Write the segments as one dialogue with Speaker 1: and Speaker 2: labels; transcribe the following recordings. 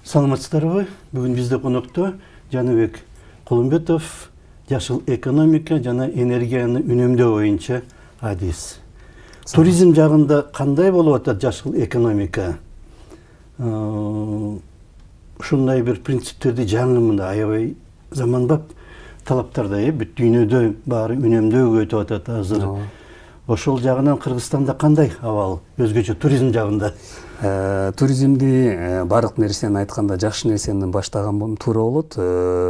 Speaker 1: Саламатсыздарбы? Бүгүн бизде конокто Жаныбек Кулумбетов жашыл экономика жана энергияны үнөмдөө боюнча адис. Туризм жагында кандай болуп атат жашыл экономика? Ушундай бир принциптерди жаңы мында аябай заманбап талаптарда бүт дүйнөдө баары үнөмдөөгө өтүп атат азыр. Ошол жагынан Кыргызстанда кандай абал өзгөчө туризм жагында?
Speaker 2: Туризмди бардык нерсени айтканда жакшы нерсени баштаган туура болот.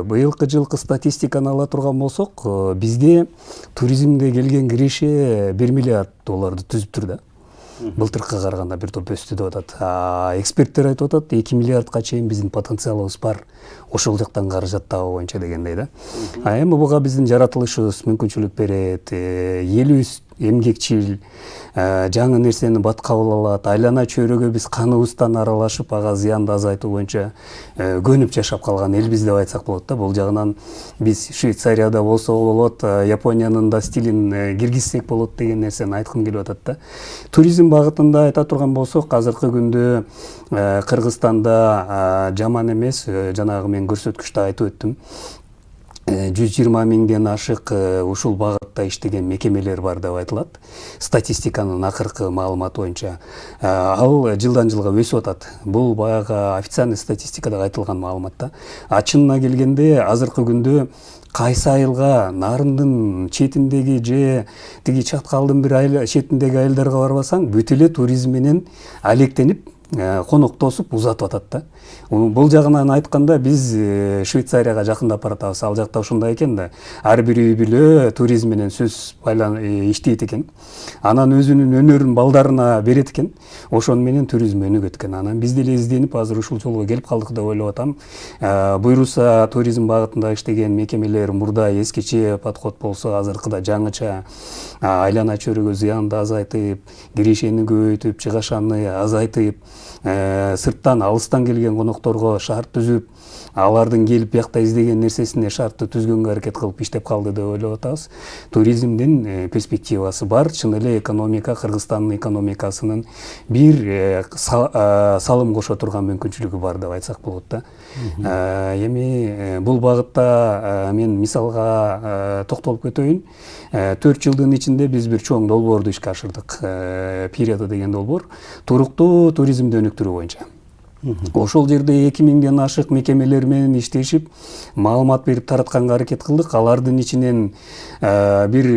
Speaker 2: Быйылкы жылкы статистиканы ала турган болсок, бизде туризмге келген киреше 1 миллиард долларды түзүптүр да. Былтыркыга караганда бир топ өстү деп атат. Эксперттер айтып атат, 2 миллиардка чейин биздин потенциалыбыз бар. Ошол жактан каражат табуу боюнча дегендей да. Эми буга биздин жаратылышыбыз мүмкүнчүлүк берет. Элибиз эмгекчил, жаңы нерсени батка ала алат. Айлана чөйрөгө биз каныбыздан аралашып, ага зыянды азайтуу боюнча көнүп жашап калган элбиз деп айтсак болот да. Бул жагынан биз Швейцарияда болсо болот, Япониянын да стилин киргизсек болот деген нерсени айткым келип атат да. Туризм багытында айта турган болсок, азыркы күндө Кыргызстанда жаман эмес, жанагы мен көрсөткүчтө айтып өттүм. 120 миңден ашык ушул багытта иштеген мекемелер бар деп айтылат. Статистиканын акыркы маалыматы боюнча ал жылдан жылга өсүп атат. Бул баягы официальный статистикада айтылган маалымат да. Чынына келгенде азыркы күндө кайсы айылга Нарындын четиндеги же тиги Чаткалдын бир четиндеги айылдарга барбасаң, бүт эле туризм менен алектенип коноктосуп узатып атат да. Бул жагынан айтканда биз Швейцарияга жакындап баратабыз. Ал жакта ушундай экен да. Ар бир үй бүлө туризм менен сөз иштейт экен. Анан өзүнүн өнөрүн балдарына берет экен. Ошон менен туризм өнүгөт экен. Анан биз деле изденип азыр ушул жолго келип калдык деп ойлоп атам. Буйруса туризм багытында иштеген мекемелер мурда эскиче подход болсо, азыркыда жаңыча айлана чөйрөгө зыянды азайтып, кирешени көбөйтүп, чыгашаны азайтып, сырттан алыстан келген конокторго шарт түзүп, алардын келип биякта издеген нерсесине шартты түзгөнгө аракет кылып иштеп калды деп ойлоп атабыз. Туризмдин перспективасы бар. Чын эле экономика, Кыргызстандын экономикасынын бир салым кошо турган мүмкүнчүлүгү бар деп айтсак болот да. Эми бул багытта мен мисалга токтолуп кетейин. 4 жылдын ичинде биз бир чоң долбоорду ишке ашырдык. Периода деген долбоор туруктуу туризмди өнүктүрүү боюнча. Ошол жерде 2000ден ашык мекемелер менен иштешип, маалымат берип таратканга аракет кылдык. Алардын ичинен бир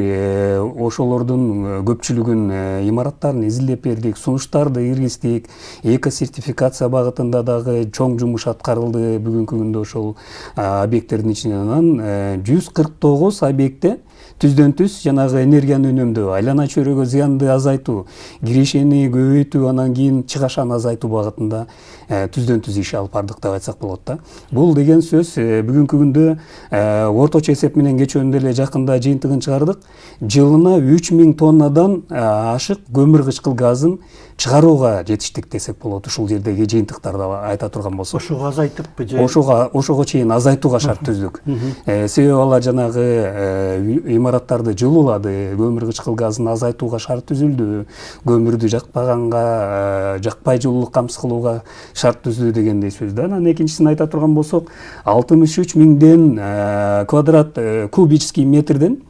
Speaker 2: ошолордун көпчүлүгүн имараттарын изилдеп бердик, сунуштарды киргиздик. Эко-сертификация багытында дагы чоң жумуш аткарылды бүгүнкү күндө ошол объекттердин ичинен. Анан 149 объектте түздөн түз жанагы энергияны үнөмдөө, айлана чөйрөгө зыянды азайтуу, кирешени көбөйтүү, анан кийин чыгашаны азайтуу багытында түздөн түз иш алып бардык деп айтсак болот да. Бул деген сөз бүгүнкү күндө орточо эсеп менен кечөөндө эле жакында жыйынтыгын чыгардык. Жылына 3000 тоннадан ашык көмүр кычкыл газын чыгарууга жетиштик десек болот. Ушул жердеги жыйынтыктарды айта турган болсок.
Speaker 1: Ошого азайтыппы же?
Speaker 2: Ошого чейин азайтууга шарт түздүк. Себеби алар жанагы имараттарды жылуулады, көмүр кычкыл газын азайтууга шарт түзүлдү, көмүрдү жакпаганга, жакпай жылуулук камсыз кылууга шарт түздү дегендей сөз да. Анан экинчисин айта турган болсок, 63 миңден квадрат кубический метрден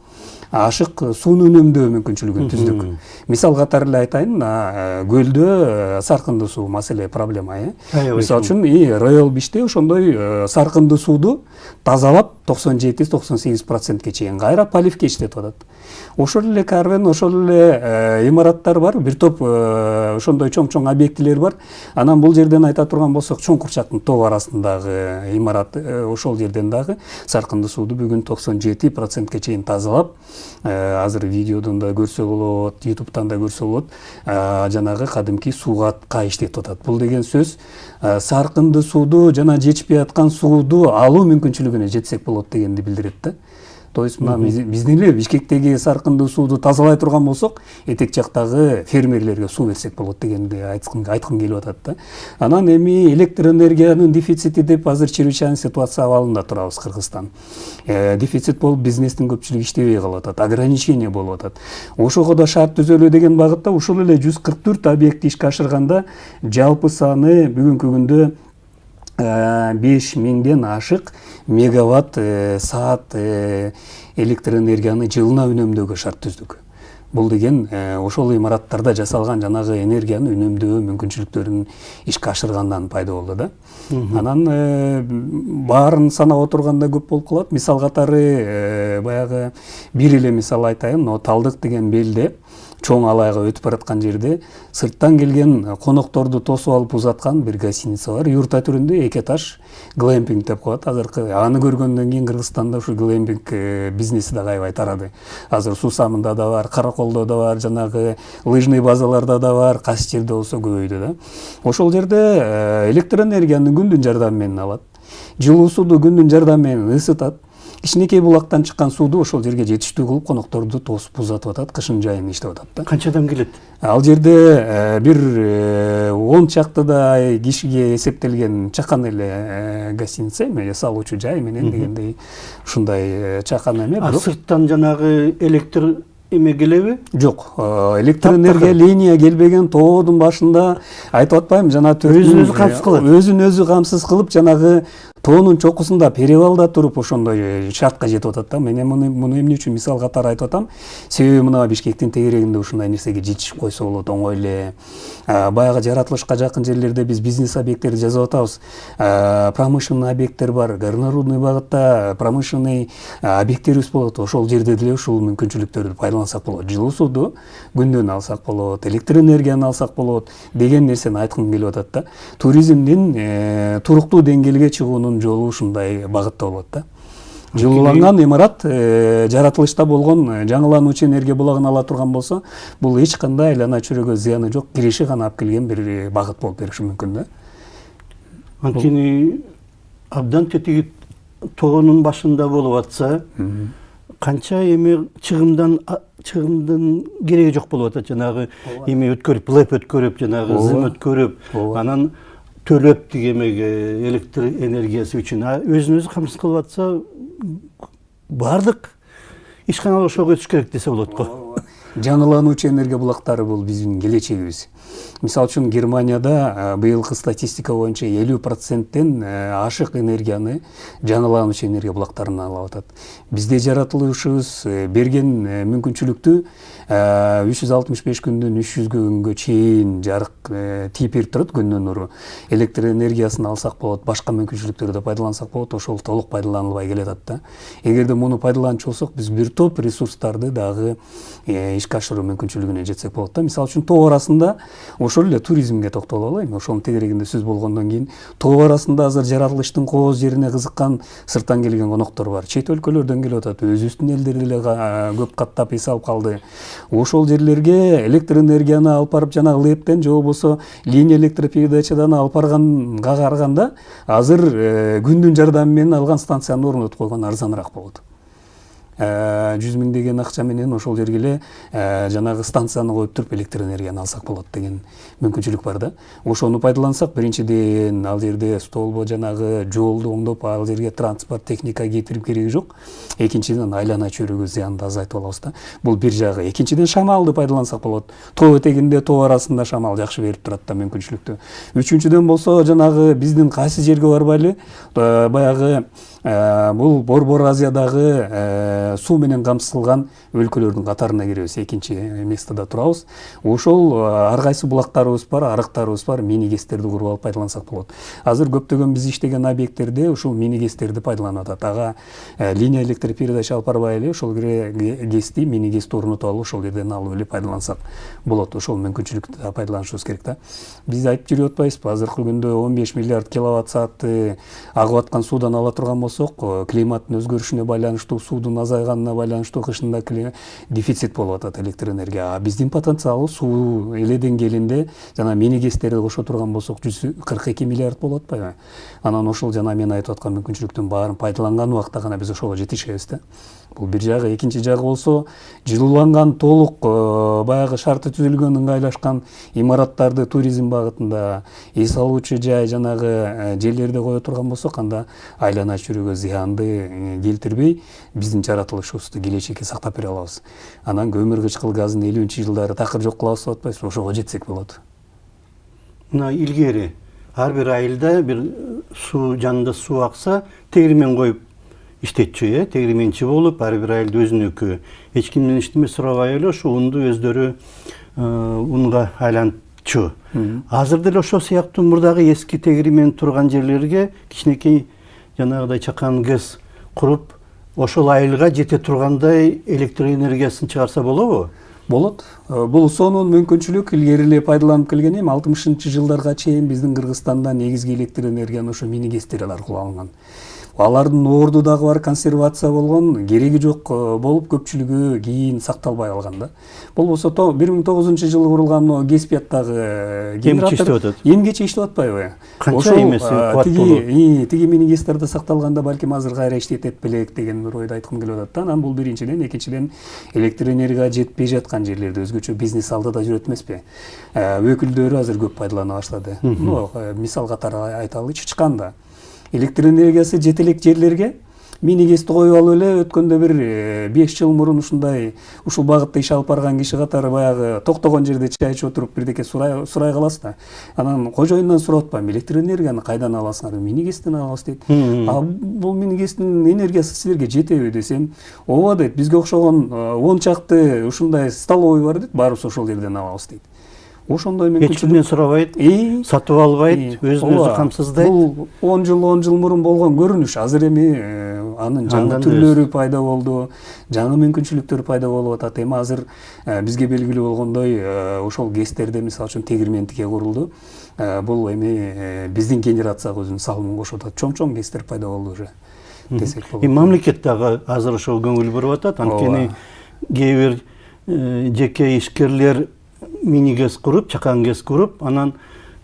Speaker 2: ашык сууну үнөмдөө мүмкүнчүлүгүн түздүк. Мисал катары эле айтайын, көлдө саркынды суу маселе проблема. Мисал үчүн Роял Биште ошондой саркынды сууду тазалап 97-98%ке чейин кайра поливке иштетип атат. Ошол эле карвен, ошол эле имараттар бар, бир топ ошондой чоң-чоң объектилер бар. Анан бул жерден айта турган болсок, чоң курчактын тобу арасындагы имарат ошол жерден дагы саркынды сууду бүгүн 97%ке чейин тазалап, азыр видеодон да көрсө болот, YouTube'дан да көрсө болот, жанагы кадимки суугатка иштетип атат. Бул деген сөз саркынды сууду жана жетишпей аткан сууду алуу мүмкүнчүлүгүнө жетсек болот дегенди билдирет да. То есть биздин эле Бишкектеги саркынды сууду тазалай турган болсок, этек жактагы фермерлерге суу берсек болот дегенди айткым келип атат да. Анан эми электр энергиянын дефицити деп азыр чрезвычайный ситуация абалында турабыз Кыргызстан. Дефицит болуп бизнестин көпчүлүгү иштебей калып атат, ограничение болуп атат. Ошого да шарт түзөлүү деген багытта ушул эле 144 объекти ишке ашырганда жалпы саны бүгүнкү күндө 5000ден ашык мегаватт саат электр энергияны жылына үнөмдөөгө шарт түздүк. Бул деген ошол имараттарда жасалган жанагы энергияны үнөмдөө мүмкүнчүлүктөрүн ишке ашыргандан пайда болду да. Анан баарын санап отурганда көп болуп калат. Мисал катары баягы бир эле мисал айтайын. Талдык деген белде чоң алайга өтүп бараткан жерде сырттан келген конокторду тосуп алып узаткан бир гостиница бар. Юрта түрүндө 2 этаж глэмпинг деп коет. Азыркы аны көргөндөн кийин Кыргызстанда ушу глэмпинг бизнеси да аябай тарады. Азыр Сусамында да бар, Караколдо да бар, жанагы лыжный базаларда да бар, кайсы жерде болсо көбөйдү да. Ошол жерде электр энергияны күндүн жардамы менен алат. Жылуу сууду күндүн жардамы менен ысытат. Кичинекей булактан чыккан сууду ошол жерге жетиштүү кылып конокторду тосуп узатып атат, кышын жайын иштеп атат да.
Speaker 1: Канча адам келет?
Speaker 2: Ал жерде бир 10 чактыдай кишиге эсептелген чакан эле гостиница эме, салуучу жай менен дегендей ушундай чакан эме.
Speaker 1: Сырттан жанагы электр эме келеби?
Speaker 2: Жок, электр энергия линия келбеген тоодун башында айтып атпайм, жана
Speaker 1: өзүн-өзү камсыз кылат.
Speaker 2: Өзүн-өзү камсыз кылып жанагы тоонун чокусунда перевалда туруп ошондой шартка жетип атат да. Мен муну эмне үчүн мисал катары айтып атам? Себеби мына Бишкектин тегерегинде ушундай нерсеге жетишип койсо болот оңой эле. Баягы жаратылышка жакын жерлерде биз бизнес объекттерди жазып атабыз. Промышленный объекттер бар, горнорудный багытта промышленный объекттерибиз болот. Ошол жерде деле ушул мүмкүнчүлүктөрдү пайдалансак болот. Жылуу сууду күндөн алсак болот, электр энергияны алсак болот деген нерсени айткым келип атат да. Туризмдин туруктуу деңгээлге чыгуунун жолу ушундай багытта болот да. Жылууланган имарат жаратылышта болгон жаңылануучу энергия булагын ала турган болсо, бул эч кандай айлана чөйрөгө зыяны жок, кириши гана алып келген бир багыт болуп бериши мүмкүн да.
Speaker 1: Анткени абдан тетиги тоонун башында болуп атса, канча эме чыгымдын кереги жок болуп атат. Жанагы эме өткөрүп, блэп өткөрүп, жанагы зым өткөрүп, анан төлөп дегемеге электр энергиясы үчүн өзүн-өзү камсыз кылып атса, бардык ишканалар ошого өтүш керек десе болот го.
Speaker 2: Жаңылануучу энергия булактары бул биздин келечегибиз. Мисалы үчүн Германияда быйылкы статистика боюнча 50%тен ашык энергияны жаңылануучу энергия булактарынан алып атат. Бизде жаратылышыбыз берген мүмкүнчүлүктү 365 күндөн 300 күнгө чейин жарык тийип берип турат күндүн нуру. Электр энергиясын алсак болот, башка мүмкүнчүлүктөрдү пайдалансак болот, ошол толук пайдаланылбай келатат да. Эгерде муну пайдаланчу болсок, биз бир топ ресурстарды дагы ишке ашыруу мүмкүнчүлүгүнө жетсек болот да. Мисалы үчүн тоо арасында ошол эле туризмге токтоло алайын. Ошонун тегерегинде сөз болгондон кийин тоо арасында азыр жаратылыштын кооз жерине кызыккан сырттан келген коноктор бар. Чет өлкөлөрдөн келип атат. Өзүбүздүн элдер деле көп каттап эс алып калды. Ошол жерлерге электр энергияны алып барып жана лэптен же болбосо линия электропередачадан алып барганга караганда азыр күндүн жардамы менен алган станцияны орнотуп койгон арзаныраак болот. 100 000 деген акча менен ошол жерге эле жанагы станцияны коюп туруп электр энергияны алсак болот деген мүмкүнчүлүк бар да. Ошону пайдалансак, биринчиден ал жерде столбо жанагы жолду оңдоп ал жерге транспорт техника кетирип кереги жок. Экинчиден айлана чөйрөгө зыянды азайтып алабыз да. Бул бир жагы. Экинчиден шамалды пайдалансак болот. Тоо этегинде, тоо арасында шамал жакшы берип турат да мүмкүнчүлүктү. Үчүнчүдөн болсо жанагы биздин кайсы жерге барбайлы баягы бул Борбор Азиядагы суу менен камсыздалган өлкөлөрдүн катарына киребиз, экинчи местада турабыз. Ошол ар кайсы булактарыбыз бар, арыктарыбыз бар, мини гэстерди куруп алып пайдалансак болот. Азыр көптөгөн биз иштеген объекттерде ушул мини гэстерди пайдаланып атат. Ага линия электропередача алып барбай эле ошол гэсти, мини гэсти орнотуп алып ошол жерден алып эле пайдалансак болот. Ошол мүмкүнчүлүктү пайдаланышыбыз керек да. Биз айтып жүрүп атпайбызбы, азыркы күндө 15 миллиард киловатт саатты агып аткан суудан ала турган болсок, климаттын өзгөрүшүнө байланыштуу, суудун азайганына байланыштуу кышында дефицит болуп атат электр энергия. Биздин потенциалы суу эле деңгээлинде жана мини гэстерди кошо турган болсок 142 миллиард болот атпайбы? Анан ошол жана мен айтып аткан мүмкүнчүлүктүн баарын пайдаланган убакта гана биз ошого жетишебиз да. Бул бир жагы. Экинчи жагы болсо, жылууланган толук баягы шарты түзүлгөн ыңгайлашкан имараттарды туризм багытында эс алуучу жай жанагы жерлерде кое турган болсок, анда айлана чөйрөгө зыянды келтирбей биздин жаратылышыбызды келечекке сактап бере алабыз. Анан көмүр кычкыл газын 50-жылдары такыр жок кылабыз деп атпайбызбы? Ошого жетсек болот.
Speaker 1: Мына илгери ар бир айылда бир суу жанында суу акса тегирмен коюп иштетчү, тегирменчи болуп, ар бир айылда өзүнүкү эч кимден эчтеме сурабай эле ошо унду өздөрү унга айлантчу. Азыр деле ошол сыяктуу мурдагы эски тегирмен турган жерлерге кичинекей жанагыдай чакан гэс куруп, ошол айылга жете тургандай электр энергиясын чыгарса болобу?
Speaker 2: Болот. Бул сонун мүмкүнчүлүк илгери эле пайдаланып келген. 60-жылдарга чейин биздин Кыргызстанда негизги электр энергияны ошо мини гэстер аркылуу алынган. Алардын орду дагы бар, консервация болгон, кереги жок болуп көпчүлүгү кийин сакталбай калган да. Болбосо 1900-жылы курулган Геспияттагы генератор эмгече иштеп атпайбы?
Speaker 1: Канча эмеси кубат болот?
Speaker 2: Тиги мини гэстерде сакталганда балким азыр кайра иштетет белек деген бир ойду айткым келип атат да. Анан бул биринчиден, экинчиден электр энергия жетпей жаткан жерлерде өзгөчө бизнес алдыда жүрөт эмеспи? Өкүлдөрү азыр көп пайдалана баштады. Мисал катары айталы, Чычканда электр энергиясы жете элек жерлерге мини гэсти коюп алып эле өткөндө бир 5 жыл мурун ушул багытта иш алып барган киши катары баягы токтогон жерде чай ичип отуруп бирдеке сурай каласыз да. Анан кожоюндан сурап атпайбы, электр энергияны кайдан аласыңар? Мини гэстен алабыз дейт. Бул мини гэстин энергиясы силерге жетеби десем, ооба дейт, бизге окшогон 10 чакты ушундай столовый бар дейт, баарыбыз ошол жерден алабыз дейт. Ошондой
Speaker 1: эч кимден сурабайт, сатып албайт, өзүн-өзү камсыздайт.
Speaker 2: Бул 10 жыл мурун болгон көрүнүш. Азыр эми анын жаңы түрлөрү пайда болду, жаңы мүмкүнчүлүктөр пайда болуп атат. Эми азыр бизге белгилүү болгондой ошол гэстерде мисалы үчүн тегирмен тике курулду. Бул эми биздин генерацияга өзүнүн салымын кошуп атат. Чоң гэстер пайда болду уже десек болот.
Speaker 1: Мамлекет дагы азыр ошол көңүл буруп атат. Анткени кээ бир жеке ишкерлер мини гэс куруп, чакан гэс куруп, анан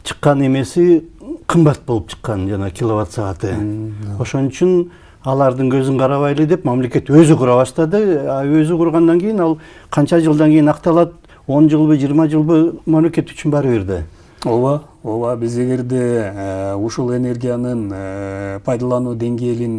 Speaker 1: чыккан эмеси кымбат болуп чыккан, жана киловатт сааты. Ошон үчүн алардын көзүн карабайлы деп мамлекет өзү кура баштады. Өзү кургандан кийин ал канча жылдан кийин акталат, 10 жылбы, 20 жылбы мамлекет үчүн баары бир да. Ооба, биз эгерде
Speaker 2: ушул энергиянын пайдалануу деңгээлин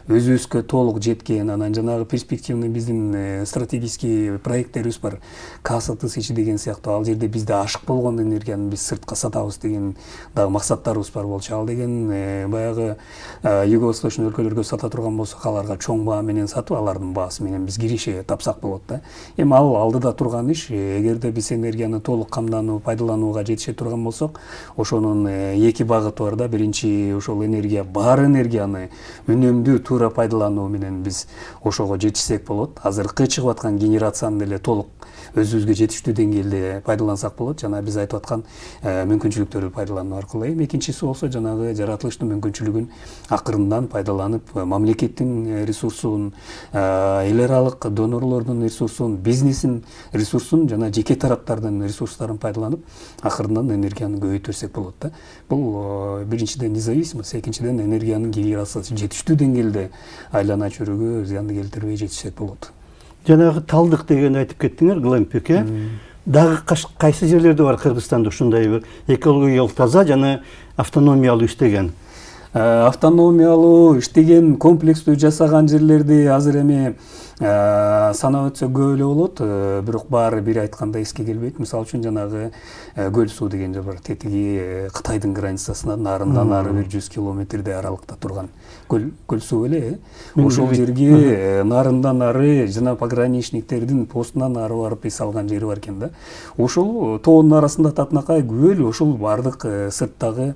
Speaker 2: өзүбүзгө толук жеткен, анан жанагы перспективный биздин стратегический проекттерибиз бар, КСТС деген сыяктуу, ал жерде бизде ашык болгон энергияны биз сыртка сатабыз деген дагы максаттарыбыз бар болчу. Ал деген баягы юго-восточный өлкөлөргө сата турган болсок, аларга чоң баа менен сатып, алардын баасы менен биз киреше тапсак болот да. Эми ал алдыда турган иш. Эгерде биз энергияны толук камдануу, пайдаланууга жетише турган болсок, ошонун эки багыты бар да. Биринчи, ошол бар энергияны үнөмдүү туура пайдалануу менен биз ошого жетишсек болот. Азыркы чыгып аткан генерацияны деле толук өзүбүзгө жетиштүү деңгээлде пайдалансак болот. Жана биз айтып аткан мүмкүнчүлүктөрдү пайдалануу аркылуу. Экинчиси болсо жанагы жаратылыштын мүмкүнчүлүгүн акырындан пайдаланып, мамлекеттин ресурсун, эл аралык донорлордун ресурсун, бизнестин ресурсун жана жеке тараптардын ресурстарын пайдаланып, акырындан энергияны көбөйтөрсөк болот да. Бул биринчиден независимость, экинчиден энергиянын генерациясы жетиштүү деңгээлде айлана чөйрөгө зыянды келтирбей жетишсек болот.
Speaker 1: Жанагы талдык дегенди айтып кеттиңер, Глампек, Дагы кайсы жерлерде бар Кыргызстанда ушундай бир экологиялык таза жана автономиялуу иштеген?
Speaker 2: Автономиялуу иштеген, комплекстүү жасаган жерлерди азыр эми санап өтсө көп эле болот, бирок баары бир айтканда эске келбейт. Мисалы үчүн жанагы Көл суу деген жер бар. Тетиги Кытайдын границасынан нарындан нары бир 100 километрдей аралыкта турган көл суу эле. Ошол жерге нарындан нары жана пограничниктердин постунан нары барып эс алган жери бар экен да. Ошол тоонун арасында татынакай көл, ошол бардык сырттагы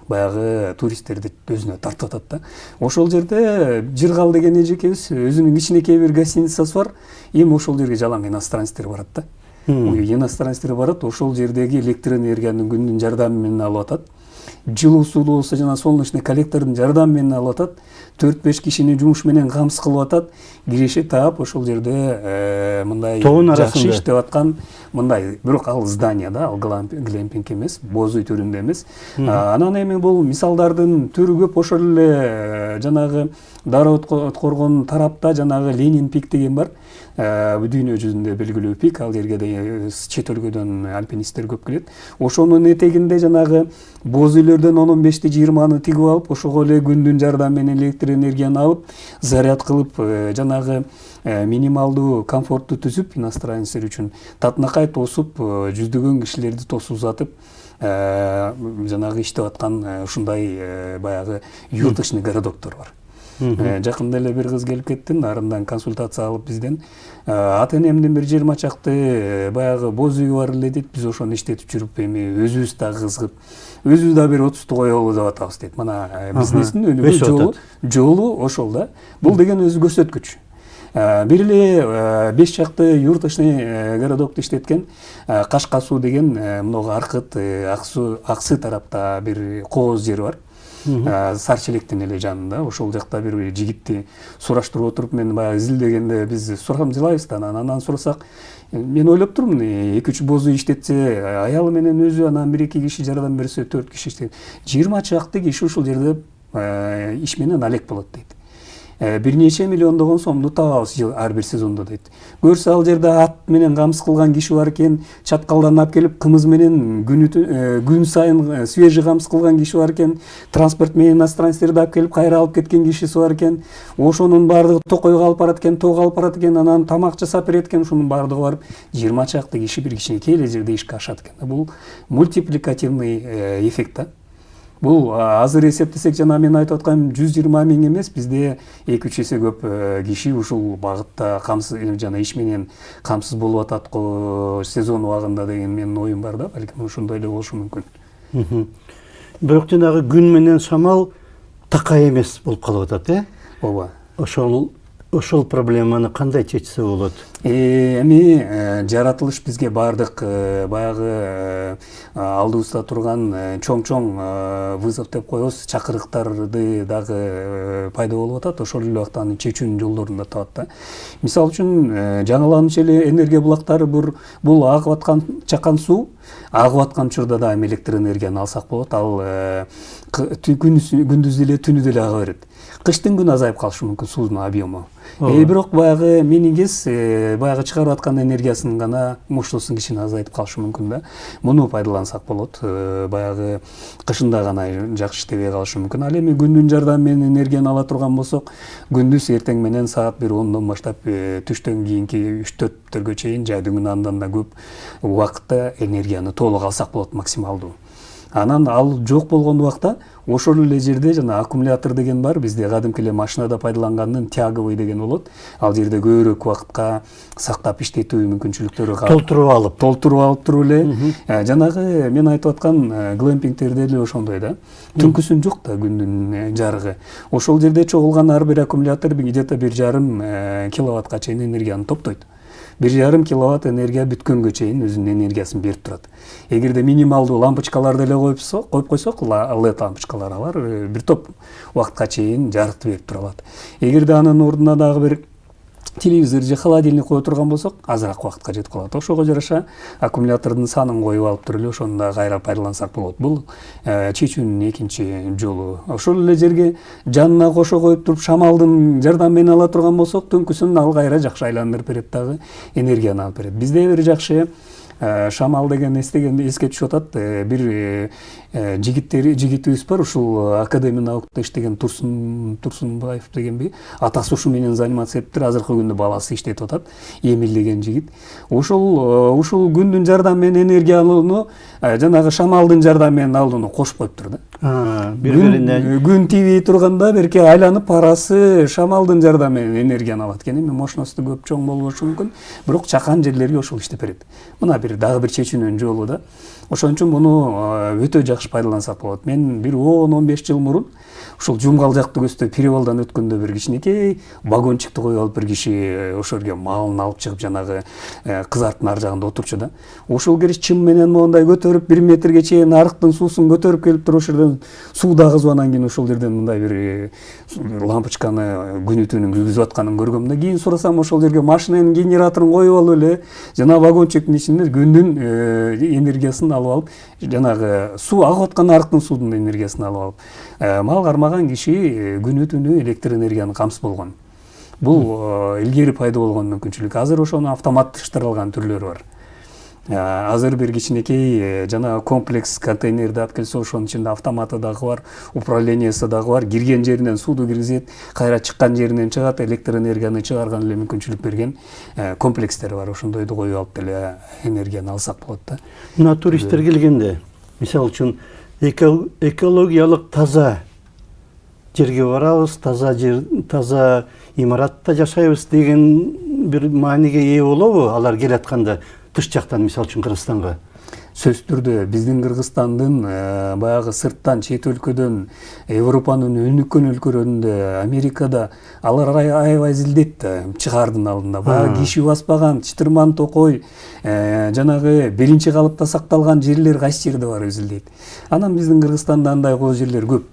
Speaker 2: баягы туристтерди өзүнө тартып атат да. Ошол жерде Жыргал деген эжекебиз өзүнүн кичинекей бир гостиницасы бар. Эми ошол жерге жалаң иностранецтер барат да. Иностранецтер барат, ошол жердеги электр энергияны күндүн жардамы менен алып атат. Жылуу сууну болсо жана солнечный коллектордун жардамы менен алып атат. 4-5 кишини жумуш менен камсыз кылып атат. Киреше таап ошол жерде мындай жакшы иштеп аткан мындай, бирок ал здание да, ал глэмпинг эмес, боз үй түрүндө эмес. Анан эми бул мисалдардын түрү көп. Ошол эле жанагы Дары Откоргон тарапта жанагы Ленин пик деген бар. Дүйнө жүзүндө белгилүү пик, ал жерге чет өлкөдөн альпинисттер көп келет. Ошонун этегинде жанагы боз үйлөрдөн 15-ти 20-ны тигип алып, ошого эле күндүн жардамы менен электр энергияны алып, заряд кылып, жанагы минималдуу комфортту түзүп, иностранецтер үчүн татынакай тосуп, жүздөгөн кишилерди тосуп узатып, жанагы иштеп аткан ушундай баягы юрточный городоктор бар. Жакында эле бир кыз келип кетти, нарындан консультация алып бизден. Ата энемдин бир 20 чакты баягы боз үйү бар эле дейт. Биз ошону иштетип жүрүп, эми өзүбүз да кызыгып, өзүбүз да бир 30 коелу деп атабыз дейт. Мына бизнестин өнүгүү жолу ошол да. Бул деген өзү көрсөткүч. Бир эле 5 чакты юрточный городокто иштеткен Кашка суу деген мынага Аркыт, Аксы тарапта бир кооз жер бар. Сарчелектин эле жанында. Ошол жакта бир жигитти сураштырып отуруп, мен баягы изилдегенде биз сурам жылайбыз да, анан сурасак, мен ойлоп турмун, 2-3 боз үй иштетсе, аялы менен өзү, анан 1-2 киши жардам берсе, 4 киши иштейт. 20 чакты киши ушул жерде иш менен алек болот дейт. Бир нече миллиондогон сомду табабыз ар бир сезондо дейт. Көрсө ал жерде ат менен камсыз кылган киши бар экен, чаткалдан алып келип кымыз менен күн сайын свежий камсыз кылган киши бар экен, транспорт менен иностранцтерди алып келип кайра алып кеткен кишиси бар экен, ошонун баардыгы Токойго алып барат экен, Тоого алып барат экен, анан тамак жасап берет экен, ушунун баардыгы барып 20 чакты киши бир кичинекей эле жерде ишке ашат экен. Бул мультипликативный эффект да. Бул азыр эсептесек, жана мен айтып аткан 120 миң эмес, бизде 2-3 эсе көп киши ушул багытта камсыз жана иш менен камсыз болуп атат го сезон убагында деген менин оюм бар да, балким ошондой эле болушу мүмкүн.
Speaker 1: Бирок жанагы күн менен шамал такай эмес болуп калып атат,
Speaker 2: Ооба.
Speaker 1: Ошол проблеманы кандай чечсе болот?
Speaker 2: Эми жаратылыш бизге баардык баягы алдыбызда турган чоң вызов деп коебуз, чакырыктарды дагы пайда болуп атат. Ошол эле убакта аны чечүүнүн жолдорун да табат да. Мисалы үчүн жаңылануучу эле энергия булактары бул агып аткан чакан суу, агып аткан учурда да электр энергияны алсак болот. Ал күндүз деле түнү деле ага берет. Кыштын күнү азайып калышы мүмкүн суунун объему. Бирок баягы мениңиз баягы чыгарып аткан энергиясынын гана муштусун кичине азайтып калышы мүмкүн да. Муну пайдалансак болот. Баягы кышында гана жакшы иштебей калышы мүмкүн. Ал эми күндүн жардамы менен энергияны ала турган болсок, күндүз эртең менен саат 1:10 баштап түштөн кийинки 3-4-төргө чейин жайдыңын андан да көп убакытта энергияны толук алсак болот, максималдуу. Анан ал жок болгон убакта ошол эле жерде жана аккумулятор деген бар, бизде кадимки эле машинада пайдаланганын тяговый деген болот. Ал жерде көбүрөөк убакытка сактап иштетүү мүмкүнчүлүктөрү толтуруп алып туруп эле. Жанагы мен айтып аткан глэмпингтерде эле ошондой да. Түнкүсүн жок да, күндүн жарыгы. Ошол жерде чогулган ар бир аккумулятор где-то 1,5 киловаттка чейин энергияны топтойт. 1,5 киловатт энергия бүткөнгө чейин өзүнүн энергиясын берип турат. Эгерде минималдуу лампочкаларды эле коюп койсок, LED лампочкалар бар, бир топ убакытка чейин жарыкты берип тура алат. Эгерде анын ордуна дагы бир телевизор же холодильник кое турган болсок, азыраак убакытка жетип калат. Ошого жараша аккумулятордун санын коюп алып туруп эле ошону да кайра пайдалансак болот. Бул чечүүнүн экинчи жолу. Ошол эле жерге жанына кошо коюп туруп шамалдын жардамы менен ала турган болсок, түнкүсүн ал кайра жакшы айландырып берет дагы, энергияны алып берет. Бизде бир жакшы шамал деген эске түшүп атат. Бир жигитибиз бар, ушул Академия наукта иштеген Турсунбаев дегенби, атасы ушу менен заниматься эптир. Азыркы күндө баласы иштетип атат, Эмил деген жигит. Ушул күндүн жардамы менен энергия алууну жанагы шамалдын жардамы менен алууну кошуп коюптур да. Күн тийбей турганда берки айланып парасы шамалдын жардамы менен энергияны алат экен. Эми мощносту көп чоң болбошу мүмкүн, бирок чакан жерлерге ошол иштеп берет. Мына дагы бир чечүүнүн жолу да. Ошон үчүн муну өтө жакшы пайдалансак болот. Мен бир 10-15 жыл мурун ушул Жумгал жакты көстө перевалдан өткөндө бир кичинекей вагончикти коюп алып бир киши ошол жерге малын алып чыгып жанагы кызарттын ар жагында отурчу да. Ошол кириш чым менен моундай көтөрүп 1 метрге чейин арыктын суусун көтөрүп келип туруп ошол жерден суу дагызып, анан кийин ошол жерден мындай бир лампочканы күнү түнү күйгүзүп атканын көргөм да. Кийин сурасам, ошол жерге машинанын генераторун коюп алып эле жана вагончиктин ичинде күндүн энергиясын алып алып, жанагы суу агып аткан арыктын суунун энергиясын алып алып, мал кармаган киши күнү түнү электр энергияны камсыз болгон. Бул илгери пайда болгон мүмкүнчүлүк. Азыр ошону автоматташтырылган түрлөрү бар. Азыр бир кичинекей жана комплекс контейнерди алып келсе, ошонун ичинде автоматы дагы бар, управлениясы дагы бар. Кирген жеринен сууду киргизет, кайра чыккан жеринен чыгат, электр энергияны чыгарган эле мүмкүнчүлүк берген комплекстер бар. Ошондойду коюп алып деле энергияны алсак болот да.
Speaker 1: Мына туристтер келгенде Мисал үчүн экологиялык таза жерге барабыз, таза имаратта жашайбыз деген бир мааниге ээ болобу алар келатканда тыш жактан, мисал үчүн Кыргызстанга?
Speaker 2: Сөзсүз түрдө биздин Кыргызстандын баягы сырттан, чет өлкөдөн, Европанын өнүккөн өлкөлөрүндө, Америкада алар аябай изилдейт да чыгаардын алдында. Баягы киши баспаган чытырман токой, жанагы биринчи калыпта сакталган жерлер кайсы жерде бар изилдейт. Анан биздин Кыргызстанда андай коо жерлер көп.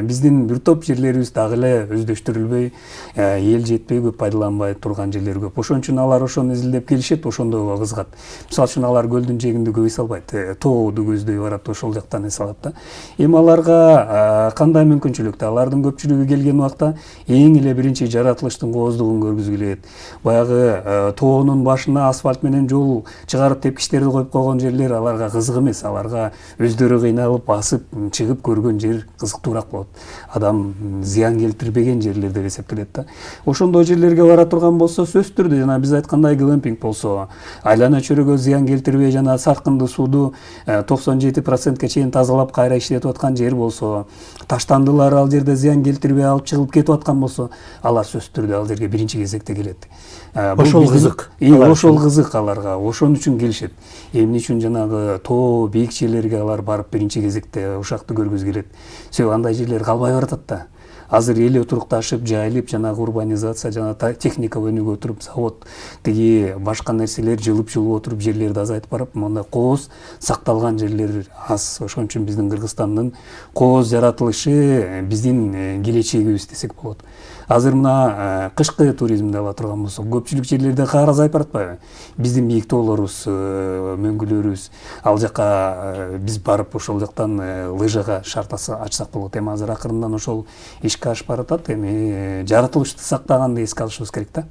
Speaker 2: Биздин бир топ жерлерибиз дагы эле өздөштүрүлбөй, эл жетпей көп пайдаланбай турган жерлер көп. Ошон үчүн алар ошону изилдеп келишет, ошондо кызыгат. Мисалы үчүн алар көлдүн жээгинде көп эс албайт. Тооду көздөй барат, ошол жактан эс алат да. Эми аларга кандай мүмкүнчүлүктө? Алардын көпчүлүгү келген убакта эң эле биринчи жаратылыштын кооздугун көргүзгү келет. Баягы тоонун башына асфальт менен жол чыгарып тепкичтерди коюп койгон жерлер аларга кызык эмес. Аларга өздөрү кыйналып басып чыгып көргөн жер кызыктуураак болот. Адам зыян келтирбеген жерлер деп эсептелет да. Ошондой жерлерге бара турган болсо, сөзсүз түрдө жана биз айткандай глэмпинг болсо, айлана чөйрөгө зыян келтирбей жана саркынды сууду 97%-ке чейин тазалап кайра иштетип аткан жер болсо, таштандылар ал жерде зыян келтирбей алып чыгып кетип аткан болсо, алар сөзсүз түрдө ал жерге биринчи кезекте келет.
Speaker 1: Ошол кызык.
Speaker 2: Ошол кызык аларга, ошон үчүн келишет. Эмне үчүн жанагы тоо бийик жерлерге алар барып биринчи кезекте ушакты көргүзгү келет. Себеби андай жерлер калбай баратат да. Азыр эл отурукташып, жайылып, жанагы урбанизация, жана техника өнүгүп отуруп, завод, тиги башка нерселер жылып отуруп, жерлерди азайтып барып, мондай кооз сакталган жерлер аз. Ошон үчүн биздин Кыргызстандын кооз жаратылышы биздин келечегибиз десек болот. Азыр мына кышкы туризмди ала турган болсок, көпчүлүк жерлерде кар азайып баратпайбы? Биздин бийик тоолорубуз, мөңгүлөрүбүз, ал жака биз барып ошол жактан лыжага шарт ачсак болот. Эми азыр акырындан ошол ишке ашып баратат. Эми жаратылышты сактаганды эске алышыбыз керек да.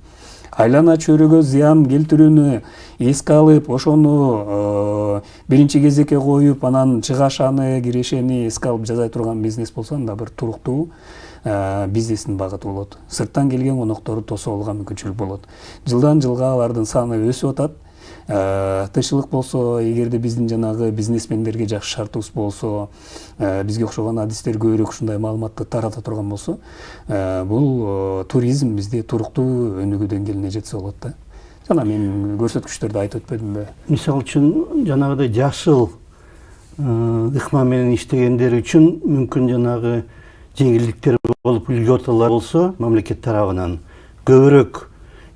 Speaker 2: Айлана чөйрөгө зыян келтирүүнү эске алып, ошону биринчи кезекке коюп, анан чыгашаны, кирешени эске алып жасай турган бизнес болсо, анда бир туруктуу бизнестин багыты болот. Сырттан келген конокторду тосуп алууга мүмкүнчүлүк болот. Жылдан жылга алардын саны өсүп атат. Тышылык болсо, эгерде биздин жанагы бизнесмендерге жакшы шартыбыз болсо, бизге окшогон адистер көбүрөөк ушундай маалыматты тарата турган болсо, бул туризм бизде туруктуу өнүгүү деңгээлине жетсе болот да. Жана мен көрсөткүчтөрдү айтып өтпөдүмбү?
Speaker 1: Мисал үчүн жанагыдай жашыл ыкма менен иштегендер үчүн мүмкүн жанагы жеңилдиктер болуп льготалар болсо, мамлекет тарабынан көбүрөөк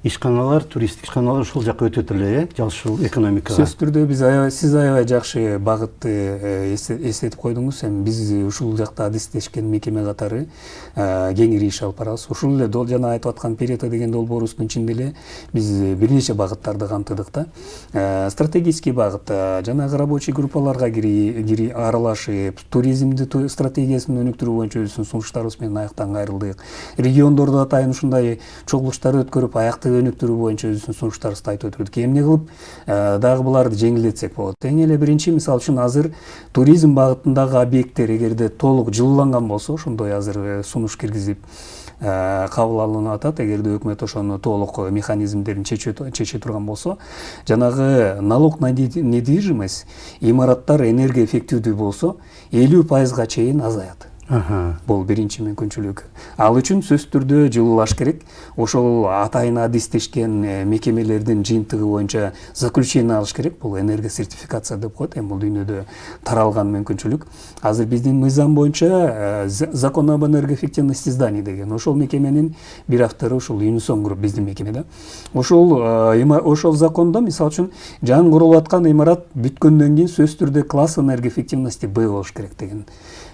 Speaker 1: ишканалар, туристтик ишканалар ушул жакка өтөт эле, жашыл экономикага.
Speaker 2: Сөзсүз түрдө сиз аябай жакшы багытты эстетип койдуңуз. Эми биз ушул жакта адистешкен мекеме катары кеңири иш алып барабыз. Ушул эле жана айтып аткан Перета деген долбоорубуздун ичинде эле биз бир нече багыттарды камтыдык да. Стратегический багыт, жанагы рабочий группаларга аралашып, туризмди стратегиясын өнүктүрүү боюнча өзүбүздүн сунуштарыбыз менен аяктан кайрылдык. Региондордо атайын ушундай чогулуштар өткөрүп, аякты өнүктүрүү боюнча өзүбүздүн сунуштарыбызды айтып өтүрдүк. Эмне кылып дагы буларды жеңилдетсек болот? Эң эле биринчи, мисалы үчүн азыр туризм багытындагы объекттер эгерде толук жылууланган болсо, ошондой азыр сунуш киргизип кабыл алынып атат. Эгерде өкмөт ошону толук механизмдерин чече турган болсо, жанагы налог на недвижимость, имараттар энергоэффективдүү болсо, 50% чейин азаят. Бул биринчи мүмкүнчүлүк. Ал үчүн сөзсүз түрдө жылуулаш керек. Ошол атайын адистешкен мекемелердин жыйынтыгы боюнча заключение алыш керек. Бул энергосертификация деп коет. Эми бул дүйнөдө таралган мүмкүнчүлүк. Азыр биздин мыйзам боюнча закон об энергоэффективности зданий деген ошол мекеменин бир автору ушул Unisong Group биздин мекемеде. Ошол закондо мисалы үчүн жаңы курулуп аткан имарат бүткөндөн кийин сөзсүз түрдө класс энергоэффективности Б болуш керек деген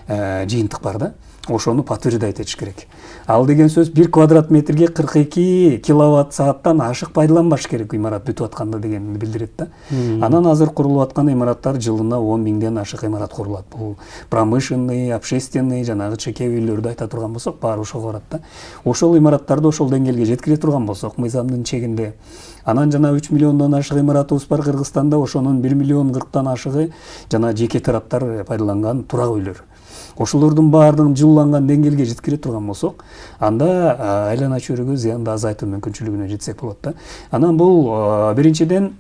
Speaker 2: жыйынтык бар да. Ошону подтверждать этиш керек. Ал деген сөз 1 квадрат метрге 42 киловатт сааттан ашык пайдаланбаш керек имарат бүтүп атканда дегенди билдирет да. Анан азыр курулуп аткан имараттар жылына 10 миңден ашык имарат курулат. Бул промышленный, общественный, жанагы чеке үйлөрдү айта турган болсок, баары ошого барат да. Ошол имараттарды ошол деңгээлге жеткире турган болсок, мыйзамдын чегинде, анан жана 3 миллиондон ашык имаратыбыз бар Кыргызстанда, ошонун 1 миллион 40тан ашыгы жана жеке тараптар пайдаланган турак үйлөр. Ошолордун баардыгын жылууланган деңгээлге жеткире турган болсок, анда айлана чөйрөгө зыянды азайтуу мүмкүнчүлүгүнө жетсек болот да. Анан бул биринчиден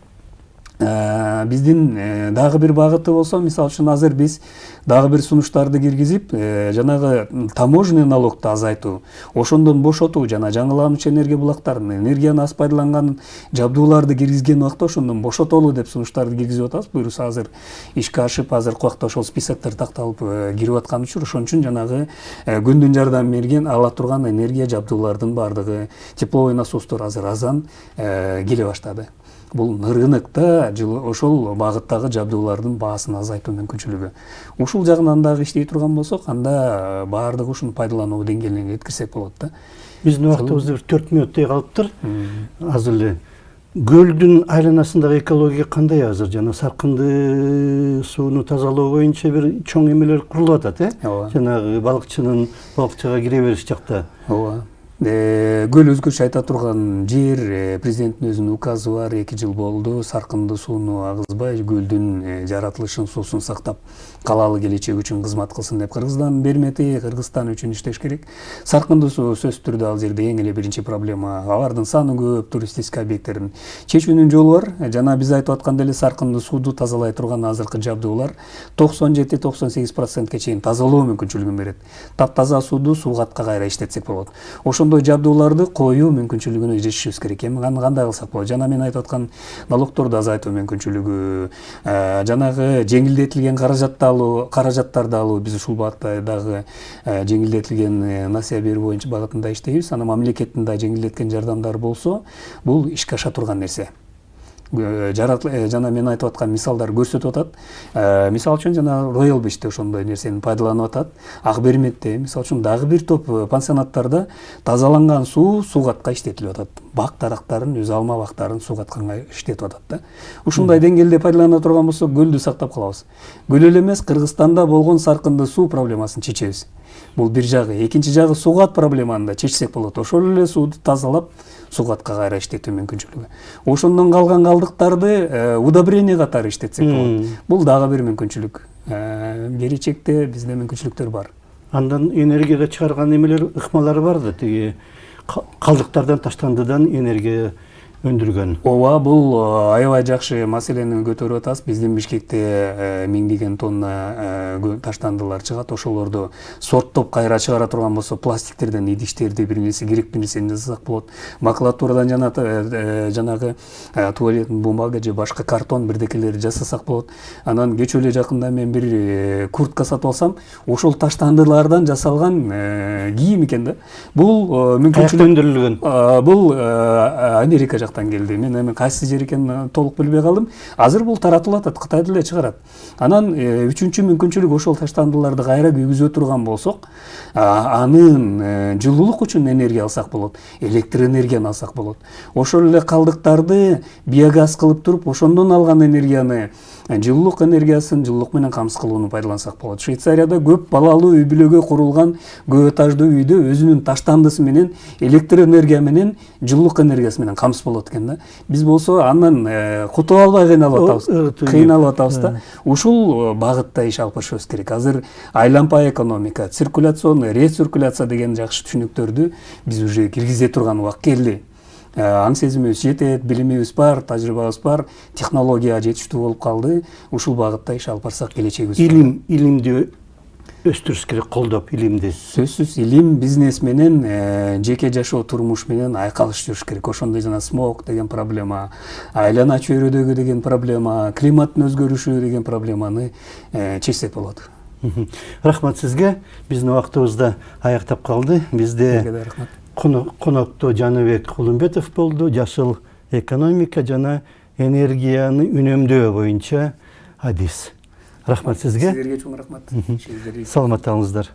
Speaker 2: биздин дагы бир багыты болсо, мисалы үчүн азыр биз дагы бир сунуштарды киргизип, жанагы таможенный налогду азайтуу, ошондон бошотуу жана жаңылануучу энергия булактарын, энергияны аз пайдаланган жабдууларды киргизген убакта ошондон бошотолу деп сунуштарды киргизип атабыз. Буюрса азыр ишке ашып, азыркы убакта ошол списоктор такталып кирип аткан учур, ошон үчүн жанагы күндүн жардам берген ала турган энергия жабдуулардын баардыгы, тепловой насостор азыр азан келе баштады. Бул рынокто ошол багыттагы жабдуулардын баасын азайтуу мүмкүнчүлүгү. Ушул жагынан дагы иштей турган болсок, анда баардык ушуну пайдалануу деңгээлине жеткирсек болот да.
Speaker 1: Биздин убактыбыз 4 мүнөттөй калыптыр. Азыр эле көлдүн айланасындагы экология кандай азыр? Жана саркынды сууну тазалоо боюнча бир чоң эмелер курулуп атат, жанагы балыкчынын балыкчыга кире бериш жакта.
Speaker 2: Ооба. Көл өзгөчө айта турган жер, президенттин өзүнүн указы бар, 2 жыл болду, саркынды сууну агызбай, көлдүн жаратылышын, суусун сактап, калаалы келечек үчүн кызмат кылсын деп Кыргызстан бермети, Кыргызстан үчүн иштеш керек. Саркынды суу сөзсүз түрдө ал жерде эң эле биринчи проблема. Алардын саны көп, туристтик объекттердин чечүүнүн жолу бар. Жана биз айтып аткандай эле саркынды сууду тазалай турган азыркы жабдуулар 97-98%ке чейин тазалоо мүмкүнчүлүгүн берет. Таптаза сууду суугатка кайра иштетсек болот. Ошондой жабдууларды коюу мүмкүнчүлүгүнө жетишибиз керек. Эми кандай кылсак болот? Жана мен айтып аткан налогторду азайтуу мүмкүнчүлүгү, жанагы жеңилдетилген каражаттарды алуу, биз ушул багытта дагы жеңилдетилген насыя берүү боюнча багытында иштейбиз. Аны мамлекеттин да жеңилдеткен жардамдары болсо, бул ишке аша турган нерсе. Жана мен айтып аткан мисалдар көрсөтүп атат. Мисалы үчүн жана Royal Beach'те ошондой нерсени пайдаланып атат. Ак Берметте, мисалы үчүн дагы бир топ пансионаттарда тазаланган суу суугатка иштетилип атат. Бак дарактарын, өз алма бактарын суугатканга иштетип атат да. Ушундай деңгээлде пайдалана турган болсок, көлдү сактап калабыз. Көл эле эмес, Кыргызстанда болгон саркынды суу проблемасын чечебиз. Бул бир жагы. Экинчи жагы суугат проблеманы да чечсек болот. Ошол эле сууду тазалап, суугатка кайра иштетүү мүмкүнчүлүгү. Ошондон калган калдыктарды удобрение катары иштетсек болот. Бул дагы бир мүмкүнчүлүк. Келечекте бизде мүмкүнчүлүктөр бар.
Speaker 1: Андан энергияга чыгарган эмелер, ыкмалары бар да, тиги калдыктардан, таштандыдан энергия өндүргөн.
Speaker 2: Ооба, бул аябай жакшы маселени көтөрүп атасыз. Биздин Бишкекте миңдеген тонна таштандылар чыгат. Ошолорду сорттоп кайра чыгара турган болсо, пластиктерден идиштерди, бир нерсе керек бир нерсени жасасак болот. Макулатурадан жанагы туалеттин бумага же башка картон бирдекелерди жасасак болот. Анан кечээ эле жакында мен бир куртка сатып алсам, ошол таштандылардан жасалган кийим экен да. Бул мүмкүнчүлүк
Speaker 1: өндүрүлгөн.
Speaker 2: Бул Америка келди. Мен эми кайсы жер экенин толук билбей калдым. Азыр бул таратылып атат, Кытайда эле чыгарат. Анан үчүнчү мүмкүнчүлүк ошол таштандыларды кайра күйгүзө турган болсок, анын жылуулук үчүн энергия алсак болот, электр энергияны алсак болот. Ошол эле калдыктарды биогаз кылып туруп, ошондон алган энергияны жылуулук энергиясын жылуулук менен камсыз кылууну пайдалансак болот. Швейцарияда көп балалуу үй бүлөгө курулган көп этаждуу үйдө өзүнүн таштандысы менен электр энергия менен жылуулук энергиясы менен камсыз болот экен да. Биз болсо андан кутуп албай кыйналып атабыз да. Ушул багытта иш алып барышыбыз керек. Азыр айланпа экономика, циркуляционный, рециркуляция деген жакшы түшүнүктөрдү биз уже киргизе турган убакыт келди. Аң сезимибиз жетет, билимибиз бар, тажрыйбабыз бар, технология жетиштүү болуп калды. Ушул багытта иш алып барсак келечегибиз.
Speaker 1: Илимди өстүрүш керек, колдоп илимди.
Speaker 2: Сөзсүз илим, бизнес менен, жеке жашоо, турмуш менен айкалыш жүрүш керек. Ошондой жана смог деген проблема, айлана чөйрөдөгү деген проблема, климаттын өзгөрүшү деген проблеманы чечсек болот.
Speaker 1: Рахмат сизге. Биздин убактыбызда аяктап калды. Бизде
Speaker 2: рахмат.
Speaker 1: Конокто Жаныбек Кулумбетов болду. Жашыл экономика жана энергияны үнөмдөө боюнча адис. Рахмат сизге.
Speaker 2: Сиздерге чоң рахмат.
Speaker 1: Саламат болуңуздар.